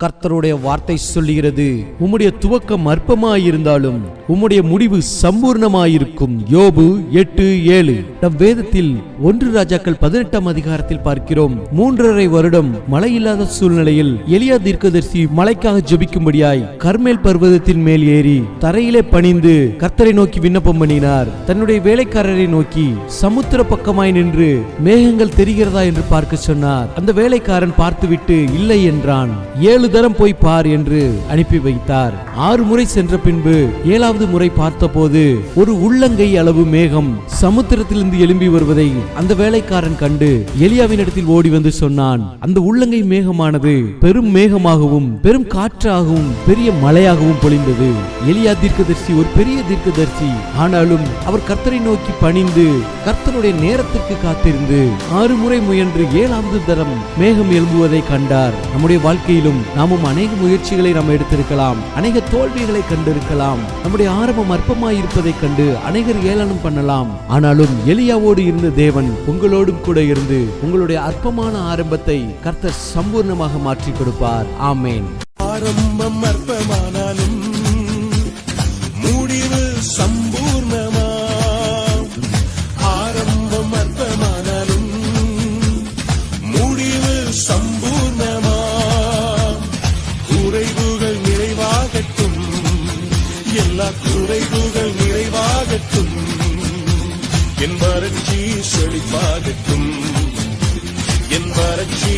கர்த்தருடைய வார்த்தை சொல்லுகிறது, உம்முடைய துவக்கம் அற்பமாயிருந்தாலும் உம்முடைய முடிவு சம்பூர்ணமாயிருக்கும். யோபு 8:7. நம் வேதத்தில் 1 ராஜாக்கள் 18ஆம் அதிகாரத்தில் பார்க்கிறோம். 3.5 வருடம் மழை இல்லாத சூழ்நிலையில் எலியா தீர்க்கதரிசி மழைக்காக ஜெபிக்கும்படியாய் கர்மேல் பர்வதத்தின் மேல் ஏறி தரையிலே பணிந்து கர்த்தரை நோக்கி விண்ணப்பம் பண்ணினார். தன்னுடைய வேலைக்காரரை நோக்கி சமுத்திர பக்கமாய் நின்று மேகங்கள் தெரிகிறதா என்று பார்க்க சொன்னார். அந்த வேலைக்காரன் பார்த்துவிட்டு இல்லை என்றான். 7 தரம் போய் பார் என்று அனுப்பி வைத்தார். 6 முறை சென்ற பின்பு 7வது முறை பார்த்தபோது ஒரு உள்ளங்கை அளவு மேகம் சமுத்திரத்திலிருந்து எழும்பி வருவதை அந்த வேலைக்காரன் கண்டு எலியாவின் இடத்தில் ஓடி வந்து சொன்னான். அந்த உள்ளங்கை மேகமானது பெரும் மேகமாகவும் பெரும் காற்றாகவும் பெரிய மழையாகவும் பொழிந்தது. எலியா தீர்க்கதரிசி ஒரு பெரிய தீர்க்கதரிசி. ஆனாலும் அவர் கர்த்தரை நோக்கி பணிந்து கர்த்தருடைய நேரத்திற்கு காத்திருந்து 6 முறை முயன்று 7வது தரம் மேகம் எழும்புவதை கண்டார். நம்முடைய வாழ்க்கையிலும் நாமும் அநேக முயற்சிகளை நாம் எடுத்திருக்கலாம், அநேக தோல்விகளை கண்டிருக்கலாம், நம்முடைய ஆரம்பம் அற்பமாயிருப்பதை கண்டு அநேகர் ஏளனம் பண்ணலாம். ஆனாலும் எலியாவோடு இருந்த தேவன் உங்களோடும் கூட இருந்து உங்களுடைய அற்பமான ஆரம்பத்தை கர்த்தர் சம்பூர்ணமாக மாற்றி கொடுப்பார். ஆமேன். ஆரம்பம் அற்பமானாலும் முடிவு சம்பூர்ணமா. ஆரம்பம் அற்பமானாலும் முடிவு சம்பூர்ணமா. குறைவுகள் நிறைவாகட்டும், எல்லா குறைவுகள் நிறைவாகட்டும். என் வறட்சி செழிப்பாகட்டும், என் வறட்சி